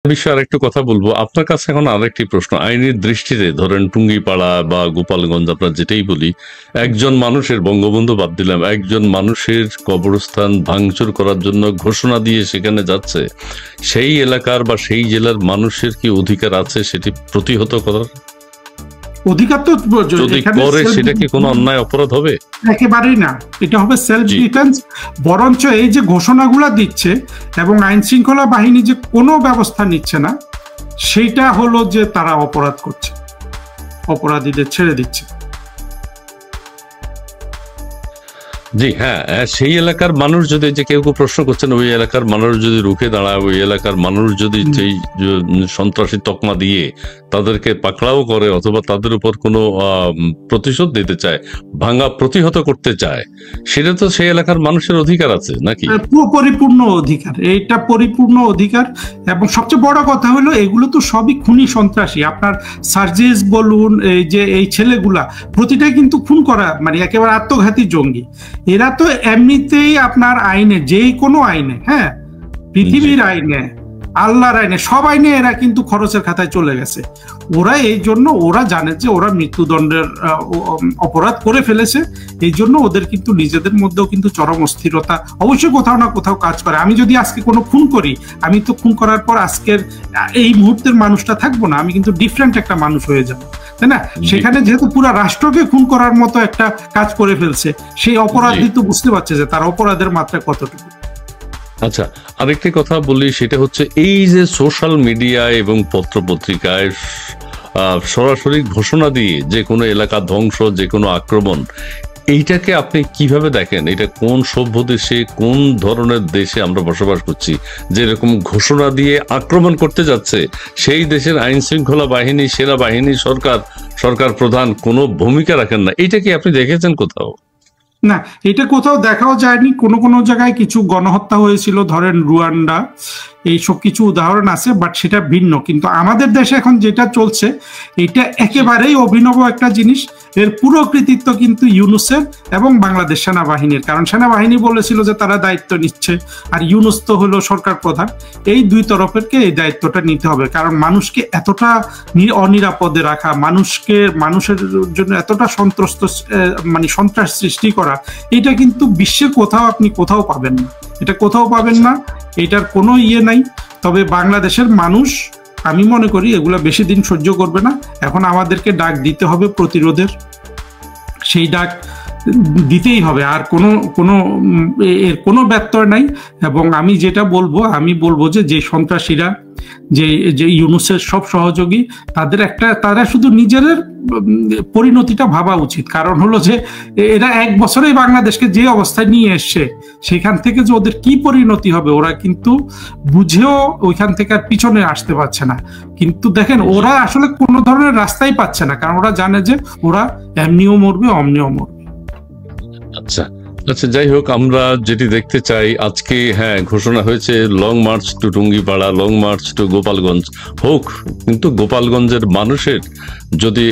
বিষয়ে আরেকটু কথা বলবো আপনার কাছে। এখন আরেকটি প্রশ্ন, আইনের দৃষ্টিতে ধরেন টুঙ্গিপাড়া বা গোপালগঞ্জ আমরা যেটাই বলি, একজন মানুষের, বঙ্গবন্ধু বাদ দিলাম, একজন মানুষের কবরস্থান ভাঙচুর করার জন্য ঘোষণা দিয়ে সেখানে যাচ্ছে, সেই এলাকার বা সেই জেলার মানুষের কি অধিকার আছে সেটি প্রতিহত করার? অধিকার তো যদি করে সেটা কি কোনো অন্যায় অপরাধ হবে? একেবারেই না, এটা হবে সেলফ ডিফেন্স। বরঞ্চ এই যে ঘোষণাগুলো দিচ্ছে এবং আইন শৃঙ্খলা বাহিনী যে কোনো ব্যবস্থা নিচ্ছে না, সেইটা হলো যে তারা অপরাধ করছে, অপরাধীদের ছেড়ে দিচ্ছে। জি হ্যাঁ, সেই এলাকার মানুষ যদি, যে কেউ কেউ প্রশ্ন করছেন, ওই এলাকার মানুষ যদি রুখে দাঁড়ায়, ওই এলাকার মানুষ যদি সেই সন্ত্রাসী তকমা দিয়ে তাদেরকে পাকড়াও করে অথবা তাদের উপর কোনো প্রতিশোধ দিতে চায়, ভাঙা প্রতিহত করতে চায়, সেটা তো সেই এলাকার মানুষের অধিকার আছে নাকি? পরিপূর্ণ অধিকার, এইটা পরিপূর্ণ অধিকার। এবং সবচেয়ে বড় কথা হলো এগুলো তো সবই খুনি সন্ত্রাসী। আপনার সার্জিস বলুন, এই যে এই ছেলেগুলা প্রতিটাই কিন্তু খুন করা, মানে একেবারে আত্মঘাতী জঙ্গি। এরা তো এমনিতেই আপনার আইনে, যে কোনো আইনে, হ্যাঁ, পৃথিবীর আইনে, আল্লাহর আইনে, সব আইনে এরা কিন্তু খরচের খাতায় চলে গেছে। ওরা এই জন্য, ওরা জানে যে ওরা মৃত্যুদণ্ডের অপরাধ করে ফেলেছে, এই জন্য ওদের কিন্তু নিজেদের মধ্যেও কিন্তু চরম অস্থিরতা অবশ্যই কোথাও না কোথাও কাজ করে। আমি যদি আজকে কোনো খুন করি, আমি তো খুন করার পর আজকের এই মুহূর্তের মানুষটা থাকবো না, আমি কিন্তু ডিফারেন্ট একটা মানুষ হয়ে যাবো, তাই না? সেখানে যেহেতু পুরো রাষ্ট্রকে খুন করার মতো একটা কাজ করে ফেলছে, সেই অপরাধী তো বুঝতে পারছে যে তার অপরাধের মাত্রা কতটুকু। আচ্ছা, আরেকটি কথা বলি, সেটা হচ্ছে এই যে সোশ্যাল মিডিয়া এবং পত্রপত্রিকায় সরাসরি ঘোষণা দিয়ে যে কোনো এলাকা ধ্বংস, যে কোনো আক্রমণ, এইটাকে আপনি কিভাবে দেখেন? এটা কোন সভ্য দেশে, কোন ধরনের দেশে আমরা বসবাস করছি যে এরকম ঘোষণা দিয়ে আক্রমণ করতে যাচ্ছে? সেই দেশের আইন শৃঙ্খলা বাহিনী, সেনাবাহিনী, সরকার প্রধান কোনো ভূমিকা রাখেন না। এইটা কি আপনি দেখেছেন কোথাও? না, এটা কোথাও দেখাও যায়নি। কোনো কোনো জায়গায় কিছু গণহত্যা হয়েছিল, ধরেন রুয়ান্ডা, এইসব কিছু উদাহরণ আছে, বাট সেটা ভিন্ন। কিন্তু আমাদের দেশে এখন যেটা চলছে, এটা একেবারেই অভিনব একটা জিনিস। এর পুরো কৃতিত্ব কিন্তু ইউনুসের এবং বাংলাদেশ সেনাবাহিনীর। কারণ সেনাবাহিনী বলেছিল যে তারা দায়িত্ব নিচ্ছে, আর ইউনুস তো হলো সরকার প্রধান। এই দুই তরফেরকে এই দায়িত্বটা নিতে হবে। কারণ মানুষকে এতটা অনিরাপদে রাখা, মানুষের জন্য এতটা সন্ত্রাস সৃষ্টি করা, এটা কিন্তু বিশ্বে আপনি কোথাও পাবেন না, এটা কোথাও পাবেন না, এটার কোনো ইয়ে নাই। তবে বাংলাদেশের মানুষ, আমি মনে করি, এগুলা বেশি দিন সহ্য করবে না। এখন আমাদেরকে ডাক দিতে হবে প্রতিরোধের, সেই ডাক দিতেই হবে, আর এর কোনো ব্যত্যয় নাই। এবং আমি যেটা বলবো যে সন্ত্রাসীরা, যে ইউনুসের সব সহযোগী, তারা শুধু নিজেদের পরিণতিটা ভাবা উচিত। কারণ হলো যে এরা এক বছরেই বাংলাদেশকে যে অবস্থায় নিয়ে এসছে, সেখান থেকে যে ওদের কি পরিণতি হবে ওরা কিন্তু বুঝেও ওইখান থেকে আর পিছনে আসতে পারছে না। কিন্তু দেখেন, ওরা আসলে কোনো ধরনের রাস্তাই পাচ্ছে না, কারণ ওরা জানে যে ওরা এমনিও মরবে, অমনিও মরবে। আচ্ছা, যাই হোক, আমরা যেটি দেখতে চাই আজকে, হ্যাঁ, ঘোষণা হয়েছে long march to Tungipara, long march to Gopalganj হোক, কিন্তু গোপালগঞ্জের মানুষের যদি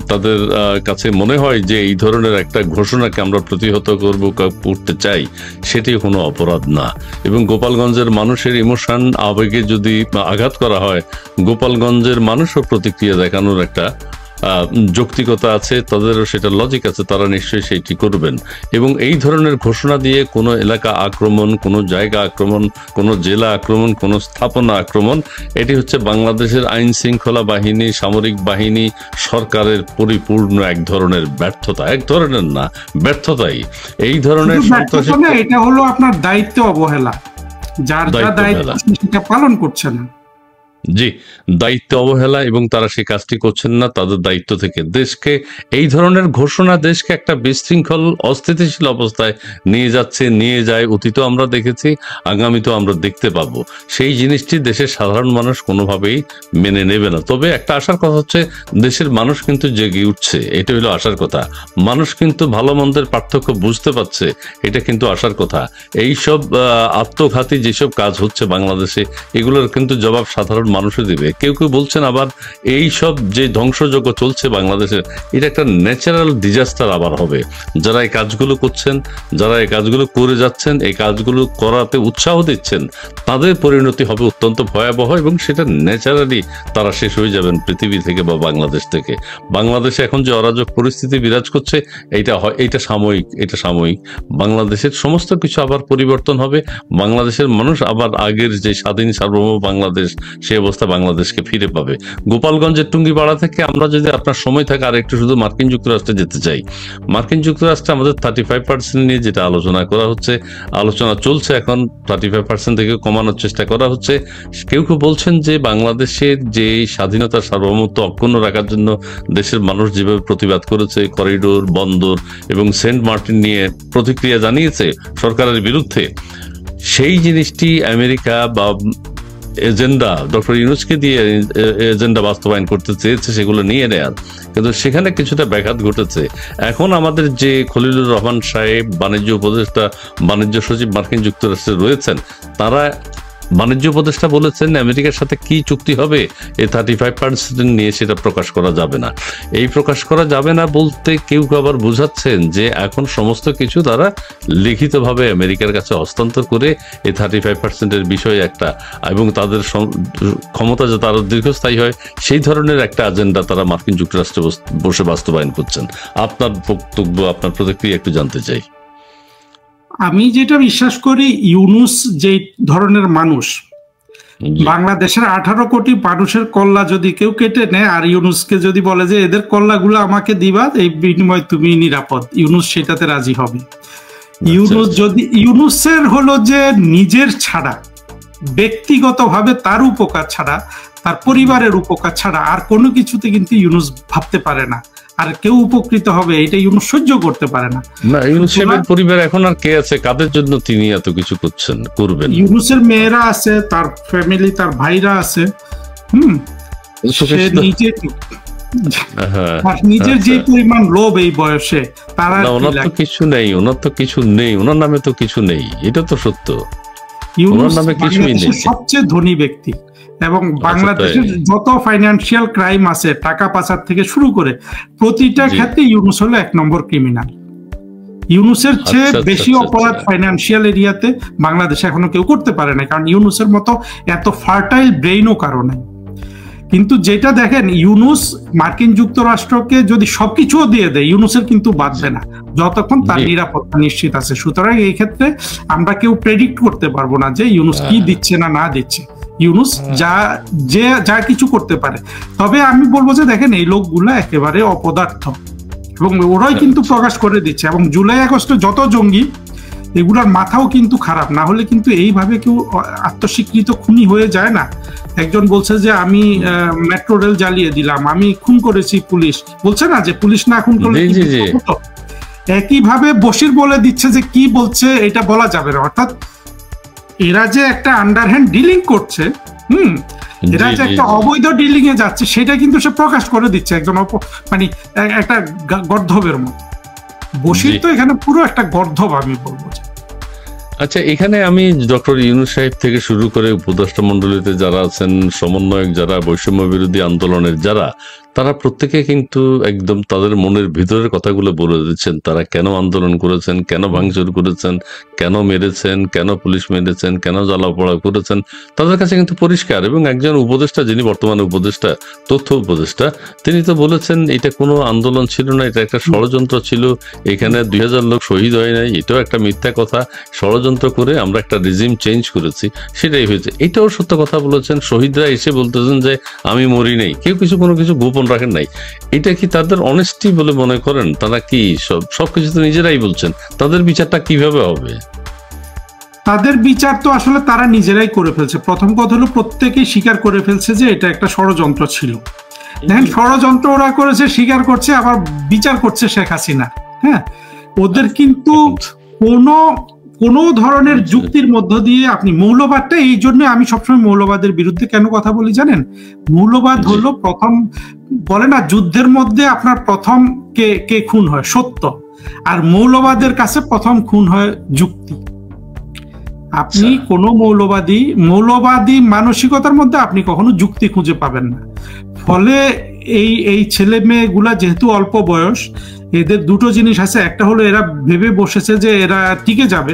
তাদের কাছে মনে হয় যে এই ধরনের একটা ঘোষণাকে আমরা প্রতিহত করতে চাই, সেটি কোনো অপরাধ না। এবং গোপালগঞ্জের মানুষের ইমোশন, আবেগে যদি আঘাত করা হয়, গোপালগঞ্জের মানুষও প্রতিক্রিয়া দেখানোর একটা যৌক্তিকতা আছে, তাদেরও সেটা লজিক আছে, তারা নিশ্চয়ই সেইটি করবেন। এবং এই ধরনের ঘোষণা দিয়ে কোনো এলাকা আক্রমণ, কোনো জায়গা আক্রমণ, কোনো জেলা আক্রমণ, কোনো স্থাপনা আক্রমণ, এটি হচ্ছে বাংলাদেশের আইন শৃঙ্খলা বাহিনী, সামরিক বাহিনী, সরকারের পরিপূর্ণ এক ধরনের ব্যর্থতা, এক ধরনের না, ব্যর্থতাই। এই ধরনের সন্ত্রাসী, এটা হলো আপনার দায়িত্ব অবহেলা, যার দায়িত্ব সেটা পালন করছে না। জি, দায়িত্ব অবহেলা, এবং তারা সেই কাজটি করছেন না তাদের দায়িত্ব থেকে। দেশকে এই ধরনের ঘোষণা দেশকে একটা বিশৃঙ্খল, অস্থিতিশীল অবস্থায় নিয়ে যায়। অতীতও আমরা দেখেছি, আগামীতেও আমরা দেখতে পাবো। সেই জিনিসটি দেশের সাধারণ মানুষ কোনোভাবেই মেনে নেবে না। তবে একটা আশার কথা হচ্ছে, দেশের মানুষ কিন্তু জেগে উঠছে, এটা হলো আশার কথা। মানুষ কিন্তু ভালো মন্দের পার্থক্য বুঝতে পারছে, এটা কিন্তু আশার কথা। এইসব আত্মঘাতী যেসব কাজ হচ্ছে বাংলাদেশে, এগুলোর কিন্তু জবাব সাধারণ মানুষে দিবে। কেউ কেউ বলছেন আবার এই সব যে ধ্বংসযজ্ঞ চলছে বাংলাদেশের, এটা একটা ন্যাচারাল ডিজাস্টার আবার হবে। যারা এই কাজগুলো করছেন, যারা এই কাজগুলো করে যাচ্ছেন, এই কাজগুলো করাতে উৎসাহ দিচ্ছেন, তাদের পরিণতি হবে অত্যন্ত ভয়াবহ, এবং সেটা ন্যাচারালি তারা শেষ হয়ে যাবেন পৃথিবী থেকে বা বাংলাদেশ থেকে। বাংলাদেশে এখন যে অরাজক পরিস্থিতি বিরাজ করছে, এইটা সাময়িক, এটা সাময়িক। বাংলাদেশের সমস্ত কিছু আবার পরিবর্তন হবে। বাংলাদেশের মানুষ আবার আগের যে স্বাধীন সার্বভৌম বাংলাদেশ, সেই অবস্থা বাংলাদেশকে ফিরে পাবে। গোপালগঞ্জের টুঙ্গিপাড়া থেকে আমরা যদি আপনার সময় থাকে আর একটু শুধু মার্কিন যুক্তরাষ্ট্রে যেতে চাই। মার্কিন যুক্তরাষ্ট্রে আমাদের 35% নিয়ে যেটা আলোচনা করা হচ্ছে, আলোচনা চলছে এখন, 35% থেকে কমানোর চেষ্টা করা হচ্ছে। কেউ কেউ বলছেন যে বাংলাদেশের যে স্বাধীনতার সার্বভৌমত্ব অক্ষুণ্ণ রাখার জন্য দেশের মানুষ যেভাবে প্রতিবাদ করেছে, করিডোর, বন্দর এবং সেন্ট মার্টিন নিয়ে প্রতিক্রিয়া জানিয়েছে সরকারের বিরুদ্ধে, সেই জিনিসটি আমেরিকা বা এজেন্ডা ডক্টর ইউনূসকে দিয়ে এজেন্ডা বাস্তবায়ন করতে চেয়েছে, সেগুলো নিয়ে নেয়ার, কিন্তু সেখানে কিছুটা ব্যাঘাত ঘটেছে। এখন আমাদের যে খলিলুর রহমান সাহেব বাণিজ্য উপদেষ্টা, বাণিজ্য সচিব মার্কিন যুক্তরাষ্ট্রে রয়েছেন, তারা বাণিজ্য উপদেষ্টা বলেছেন আমেরিকার সাথে কি চুক্তি হবে এই 35% নিয়ে সেটা প্রকাশ করা যাবে না। এই প্রকাশ করা যাবে না বলতে কেউ আবার বোঝাচ্ছেন যে এখন সমস্ত কিছু তারা লিখিতভাবে আমেরিকার কাছে হস্তান্তর করে এই 35%-এর বিষয়ে একটা, এবং তাদের ক্ষমতা যে তারা দীর্ঘস্থায়ী হয়, সেই ধরনের একটা এজেন্ডা তারা মার্কিন যুক্তরাষ্ট্রে বসে বাস্তবায়ন করছেন। আপনার বক্তব্য, আপনার প্রতিক্রিয়া একটু জানতে চাই। আমি যেটা বিশ্বাস করি, ইউনূস যে ধরনের মানুষ, বাংলাদেশের 18 কোটি মানুষের কল্লা যদি কেউ কেটে নেয় আর ইউনূসকে যদি বলে যে এদের কল্লাগুলো আমাকে দিবা, এই বিনিময়ে তুমি নিরাপদ, ইউনূস সেটাতে রাজি হবে। ইউনূসের হলো যে নিজের ছাড়া, ব্যক্তিগতভাবে তার উপকার ছাড়া, তার পরিবারের উপকার ছাড়া আর কোনো কিছুতে কিন্তু ইউনূস ভাবতে পারে না আর কেউ উপকৃত হবে এটা ইউনূস সহ্য করতে পারে না। ইউনূসের পরিবার এখন আর কে আছে, কাদের জন্য তিনি এত কিছু করবেন? ইউনূসের মেয়েরা আছে, তার ফ্যামিলি, তার ভাইরা আছে। নিজের যে পরিমাণ লোভ এই বয়সে, তারা ওনার তো কিছু নেই, ওনার তো কিছু নেই, ওনার নামে তো কিছু নেই, এটা তো সত্য। ওনার নামে কিছুই নেই। সবচেয়ে ধনী ব্যক্তি, এবং বাংলাদেশের যত ফাইন্যান্সিয়াল ক্রাইম আছে, টাকা পাচার থেকে শুরু করে প্রতিটা ক্ষেত্রে ইউনূস হলো 1 নম্বর ক্রিমিনাল। ইউনূসের চেয়ে বেশি অপরাধ ফাইন্যান্সিয়াল এরিয়াতে বাংলাদেশে এখনো কেউ করতে পারে না, কারণ ইউনূসের মতো এত ফার্টাইল ব্রেইনও কারো নাই। কিন্তু যেটা দেখেন, ইউনূস মার্কিন যুক্তরাষ্ট্রকে যদি সবকিছুও দিয়ে দেয়, ইউনূসের কিন্তু বাঁচবে না যতক্ষণ তার নিরাপত্তা নিশ্চিত আছে। সুতরাং এই ক্ষেত্রে আমরা কেউ প্রেডিক্ট করতে পারবো না যে ইউনূস কি দিচ্ছে না দিচ্ছে। ইউনূস যা কিছু করতে পারে। তবে আমি বলবো যে দেখেন, এই লোকগুলো একেবারে অপদার্থ, এবং ওরাই কিন্তু প্রকাশ করে দিচ্ছে। এবং জুলাই আগস্টে যত জঙ্গি, এগুলার মাথাও কিন্তু খারাপ, না হলে কিন্তু এইভাবে কেউ আত্মস্বীকৃত খুনি হয়ে যায় না। একজন বলছে যে আমি মেট্রো রেল জ্বালিয়ে দিলাম, আমি খুন করেছি, পুলিশ বলছে না যে পুলিশ না খুন করলে। একইভাবে বশির বলে দিচ্ছে যে কি বলছে এটা বলা যাবে না। অর্থাৎ এরা যে একটা আন্ডারহ্যান্ড ডিলিং করছে, এরা যে একটা অবৈধ ডিলিং এ যাচ্ছে, সেটা কিন্তু সে প্রকাশ করে দিচ্ছে একজন মানে একটা গর্ধবের মতো। বশির তো এখানে পুরো একটা গর্ধব, আমি বলবো। আচ্ছা, এখানে আমি ডক্টর ইউনূস সাহেব থেকে শুরু করে উপদেষ্টা মন্ডলীতে যারা আছেন, সমন্বয়ক যারা, বৈষম্য বিরোধী আন্দোলনের যারা, তারা প্রত্যেকে কিন্তু একদম তাদের মনের ভিতরের কথাগুলো বলে দিচ্ছেন। তারা কেন আন্দোলন করেছেন, কেন ভাঙচুর করেছেন, কেন মেরেছেন, কেন পুলিশ মেরেছেন, কেন জ্বালাপোড়া করেছেন, তাদের কাছে কিন্তু পরিষ্কার। এবং একজন উপদেষ্টা, যিনি বর্তমানে উপদেষ্টা, তথ্য উপদেষ্টা, তিনি তো বলেছেন এটা কোনো আন্দোলন ছিল না, এটা একটা ষড়যন্ত্র ছিল, এখানে 2000 লোক শহীদ হয় নাই, এটাও একটা মিথ্যা কথা, ষড়যন্ত্র করে আমরা একটা রিজিম চেঞ্জ করেছি, সেটাই হয়েছে। এটাও সত্য কথা বলেছেন। শহীদরা এসে বলতেছেন যে আমি মরি নাই, কেউ কোনো কিছু গোপন রাখেন নাই। এটা কি তাদের অনেস্টি বলে মনে করেন? তারা কি সবকিছু তো নিজেরাই বলছেন, তাদের বিচারটা কিভাবে হবে? তাদের বিচার তো আসলে তারা নিজেরাই করে ফেলছে। প্রথম কথা হলো, প্রত্যেকেই স্বীকার করে ফেলছে যে এটা একটা ষড়যন্ত্র ছিল। দেখেন, ষড়যন্ত্র ওরা করেছে, স্বীকার করছে, আবার বিচার করছে শেখ হাসিনা। হ্যাঁ, ওদের কিন্তু কোনো ধরনের যুক্তির মধ্য দিয়ে আপনি মৌলবাদটা, এই জন্য আমি সবসময় মৌলবাদের বিরুদ্ধে কেন কথা বলি জানেন? মৌলবাদ হলো প্রথম, বলে না যুদ্ধের মধ্যে আপনার প্রথম কে খুন হয়? সত্য। আর মৌলবাদের কাছে প্রথম খুন হয় যুক্তি। আপনি কোনো মৌলবাদী মানসিকতার মধ্যে আপনি কখনো যুক্তি খুঁজে পাবেন না। ফলে এই ছেলে মেয়েগুলা যেহেতু অল্প বয়স, এদের দুটো জিনিস আছে, একটা হলো এরা ভেবে বসেছে যে এরা টিকে যাবে,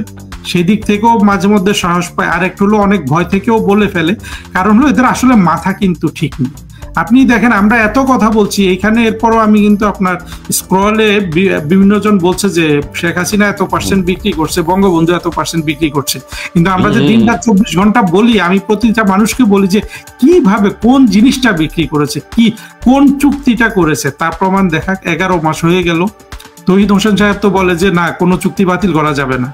সেই দিক থেকেও মাঝে মধ্যে সাহস পায়, আর একটা হলো অনেক ভয় থেকেও বলে ফেলে, কারণ হলো এদের আসলে মাথা কিন্তু ঠিক নেই। আপনি দেখেন আমরা এত কথা বলছি এইখানে, এরপরও আমি কিন্তু আপনার স্ক্রলে বিভিন্ন জন বলছে যে শেখ হাসিনা এত % বিক্রি করছে, বঙ্গবন্ধু এত % বিক্রি করছে, কিন্তু আমরা যে দিন রাত 24 ঘন্টা বলি, আমি প্রতিটা মানুষকে বলি যে কিভাবে কোন জিনিসটা বিক্রি করেছে, কোন চুক্তিটা করেছে তার প্রমাণ দেখা। 11 মাস হয়ে গেল, তৌহিদ হোসেন সাহেব তো বলে যে না, কোনো চুক্তি বাতিল করা যাবে না,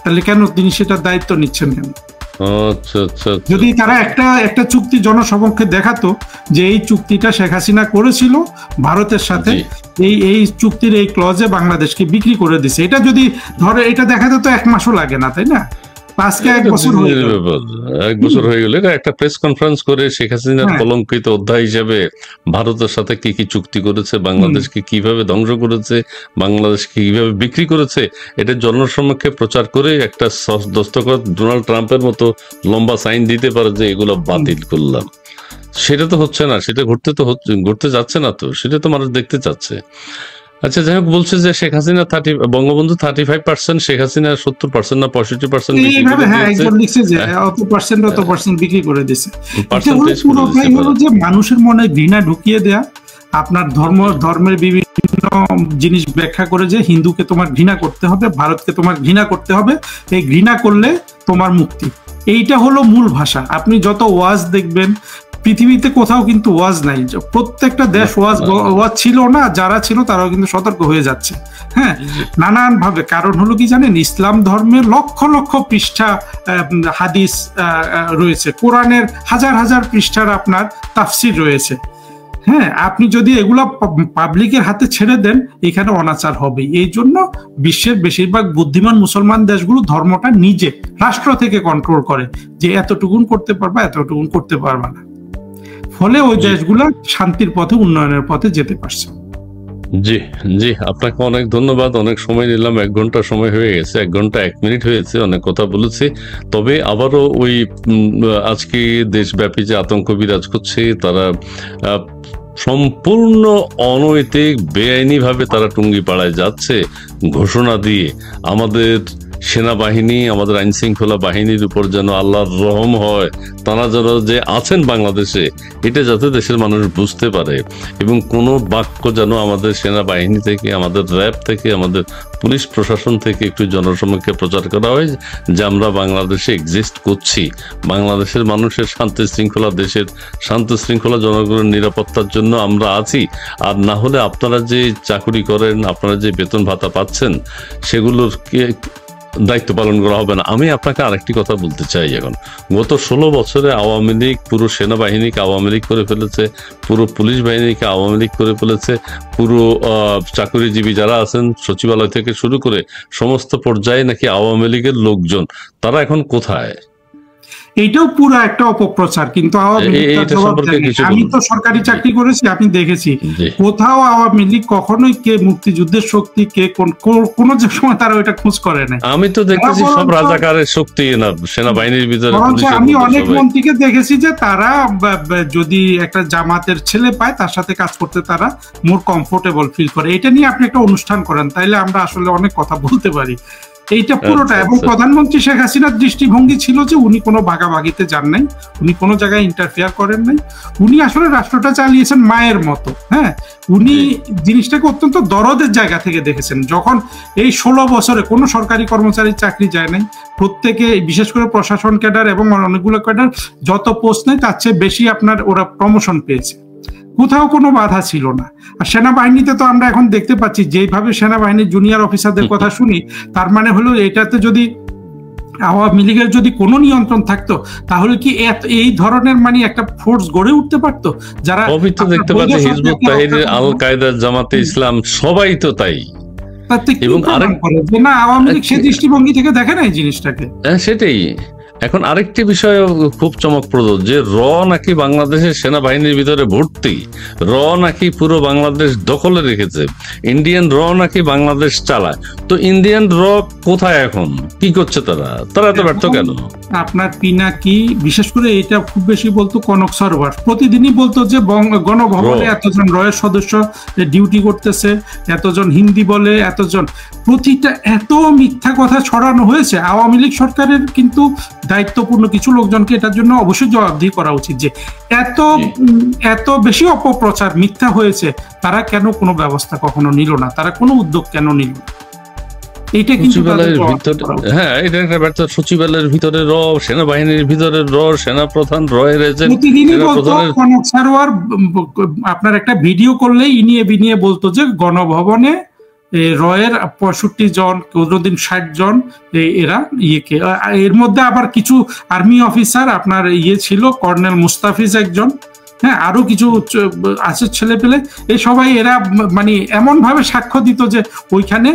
তাহলে কেন তিনি সেটার দায়িত্ব নিচ্ছেন কেন? যদি তারা একটা চুক্তি জনসমক্ষে দেখাতো যে এই চুক্তিটা শেখ হাসিনা করেছিল ভারতের সাথে, এই চুক্তির এই ক্লজে বাংলাদেশকে বিক্রি করে দিছে, এটা যদি ধরে এটা দেখাতে তো 1 মাসও লাগে না, তাই না? আজকে 1 বছর হয়ে গেল। 1 বছর হয়ে গেল, এটা একটা প্রেস কনফারেন্স করে শেখ হাসিনার কলঙ্কিত অধ্যায় হিসেবে ভারতের সাথে কি কি চুক্তি করেছে, বাংলাদেশকে কিভাবে ধ্বংস করেছে, বাংলাদেশকে কিভাবে বিক্রি করেছে, এটা জনসমক্ষে প্রচার করে একটা দস্তখত ডোনাল্ড ট্রাম্পের মতো লম্বা সাইন দিতে পারে যে এগুলো বাতিল করলাম। সেটা তো হচ্ছে না, সেটা ঘটতে যাচ্ছে না, তো সেটা তো মানুষ দেখতে চাচ্ছে। আচ্ছা, যাই হোক, বলছে যে শেখ হাসিনা বঙ্গবন্ধু 35%, শেখ হাসিনা 70% না 65% বিক্রি করে দিচ্ছে। পুরোটাই হলো যে মানুষের মনে ঘৃণা ঢুকিয়ে দেয়া, আপনার ধর্মের বিভিন্ন জিনিস ব্যাখ্যা করে যে হিন্দুকে তোমার ঘৃণা করতে হবে, ভারতকে তোমার ঘৃণা করতে হবে, এই ঘৃণা করলে তোমার মুক্তি, এইটা হলো মূল ভাষা। আপনি যত ওয়াজ দেখবেন পৃথিবীতে কোথাও কিন্তু ওয়াজ নাই, প্রত্যেকটা দেশ ওয়াজ ছিল না, যারা ছিল তারাও কিন্তু সতর্ক হয়ে যাচ্ছে। হ্যাঁ, নানান ভাবে। কারণ হলো কি জানেন, ইসলাম ধর্মের লক্ষ লক্ষ পৃষ্ঠা হাদিস রয়েছে, কোরআনের হাজার হাজার পৃষ্ঠার আপনার তাফসির রয়েছে। হ্যাঁ, আপনি যদি এগুলা পাবলিকের হাতে ছেড়ে দেন, এখানে অনাচার হবে। এই জন্য বিশ্বের বেশিরভাগ বুদ্ধিমান মুসলমান দেশগুলো ধর্মটা নিজে রাষ্ট্র থেকে কন্ট্রোল করে, যে এতটুকুন করতে পারবা, এতটুকুন করতে পারবা না। ফলে ওই দেশগুলা শান্তির পথে, উন্নয়নের পথে যেতে পারছে। জি জি, আপনাকে অনেক ধন্যবাদ। অনেক সময় নিলাম, 1 ঘন্টা সময় হয়ে গেছে, 1 ঘন্টা 1 মিনিট হয়েছে, অনেক কথা বলেছি। তবে আবারও ওই আজকে দেশব্যাপী যে আতঙ্ক বিরাজ করছে, তারা সম্পূর্ণ অনৈতিক বেআইনিভাবে তারা টুঙ্গিপাড়ায় যাচ্ছে ঘোষণা দিয়ে। আমাদের সেনাবাহিনী, আমাদের আইন শৃঙ্খলা বাহিনীর উপর যেন আল্লাহর রহম হয়, তারা যেন যে আছেন বাংলাদেশে, এটা যাতে দেশের মানুষ বুঝতে পারে, এবং কোনো বাক্য যেন আমাদের সেনাবাহিনী থেকে, আমাদের র্যাব থেকে, আমাদের পুলিশ প্রশাসন থেকে একটু জনসমক্ষে প্রচার করা হয় যে আমরা বাংলাদেশে এক্সিস্ট করছি, বাংলাদেশের মানুষের শান্তি শৃঙ্খলা, দেশের শান্তি শৃঙ্খলা, জনগণের নিরাপত্তার জন্য আমরা আছি। আর না হলে আপনারা যে চাকুরি করেন, আপনারা যে বেতন ভাতা পাচ্ছেন, সেগুলোর দায়িত্ব পালন করা হবে না। আমি আপনাকে আরেকটি কথা বলতে চাই, এখন গত 16 বছরে আওয়ামী লীগ পুরো সেনাবাহিনীকে আওয়ামী লীগ করে ফেলেছে, পুরো পুলিশ বাহিনীকে আওয়ামী লীগ করে ফেলেছে, পুরো চাকরিজীবী যারা আছেন সচিবালয় থেকে শুরু করে সমস্ত পর্যায়ে নাকি আওয়ামী লীগের লোকজন, তারা এখন কোথায়? এইটাও পুরো একটা অপপ্রচার। কিন্তু আমি তো সরকারি চাকরি করেছি, আমি দেখেছি কোথাও আওয়ামী লীগ কখনোই কে মুক্তিযুদ্ধের শক্তি, কে কোনো সময় তারা ওইটা খোঁজ করে নাই। আমি তো দেখেছি সব রাজাকারের শক্তি না সেনাবাহিনীর ভিতরে। আমি অনেক মন্ত্রীকে দেখেছি যে তারা যদি একটা জামাতের ছেলে পায়, তার সাথে কাজ করতে তারা মোর কমফোর্টেবল ফিল করে। এটা নিয়ে আপনি একটা অনুষ্ঠান করেন, তাইলে আমরা আসলে অনেক কথা বলতে পারি। এইটা পুরোটা। এবং প্রধানমন্ত্রী শেখ হাসিনার দৃষ্টিভঙ্গি ছিল যে উনি কোনো ভাগাভাগিতে যান নাই, উনি কোনো জায়গায় ইন্টারফেয়ার করেন নাই, উনি আসলে রাষ্ট্রটা চালিয়েছেন মায়ের মতো। হ্যাঁ, উনি জিনিসটাকে অত্যন্ত দরদের জায়গা থেকে দেখেছেন। যখন এই 16 বছরে কোনো সরকারি কর্মচারীর চাকরি যায় নাই, প্রত্যেকে বিশেষ করে প্রশাসন ক্যাডার এবং অনেকগুলো ক্যাডার যত পোস্ট নেই তার চেয়ে বেশি আপনার ওরা প্রমোশন পেয়েছে, কোথাও কোনো বাধা ছিল না। আর সেনাবাহিনীতে তো আমরা এখন দেখতে পাচ্ছি যেভাবে সেনাবাহিনীর জুনিয়র অফিসারদের কথা শুনি, তার মানে হলো এটাতে যদি আওয়ামী লীগের যদি কোনো নিয়ন্ত্রণ থাকতো, তাহলে কি এই ধরনের মানে একটা ফোর্স গড়ে উঠতে পারতো? যারা দেখতে পাচ্ছি হিজবুত তাহরির, আল কায়দা, জামাতে ইসলাম, সবাই তো তাই। এবং না, আওয়ামী লীগ সেই দৃষ্টিভঙ্গি থেকে দেখে না এই জিনিসটাকে। সেটাই। এখন আরেকটি বিষয় খুব চমকপ্রদ যে নাকি বাংলাদেশের সেনাবাহিনীর ভিতরে ভর্তি, নাকি পুরো বাংলাদেশ দখলে রেখেছে, ইন্ডিয়ান নাকি বাংলাদেশ চালায়। তো ইন্ডিয়ান কোথায় এখন, কি করছে তারা এত ব্যর্থ কেন? আপনার পিনাকি বিশেষ করে এটা খুব বেশি বলতো কনক সরোবর, প্রতিদিনই বলতো যে গণভবনে এতজন রয়ের সদস্য ডিউটি করতেছে, এতজন হিন্দি বলে, এতজন, প্রতিটা এত মিথ্যা কথা ছড়ানো হয়েছে। আওয়ামী লীগ সরকারের কিন্তু দায়িত্বপূর্ণ কিছু লোকজনকে এটার জন্য অবশ্যই জবাবদিহি করা উচিত যে এত বেশি অপপ্রচার মিথ্যা হয়েছে, তারা কেন কোনো ব্যবস্থা কখনো নিল না, তারা কোনো উদ্যোগ কেন নিল না? এইটা কিন্তু হ্যাঁ, এটা একটা ব্যর্থ। সচিবালয়ের ভিতরে সেনাবাহিনীর ভিতরে সেনাপ্রধান প্রতিদিনই বলতো কনক সারোয়ার, আপনার একটা ভিডিও করলেই ইনিয়ে বিনিয়ে বলতো যে গণভবনে রয়ের 65 জন, কোনদিন 60 জন, এরা ইয়েকে, এর মধ্যে আবার কিছু আর্মি অফিসার আপনার ছিল, কর্নেল মুস্তাফিজ একজন, হ্যাঁ, আরো কিছু আছে ছেলে পেলে, এই সবাই এরা মানে এমন ভাবে সাক্ষ্য দিত যে ওইখানে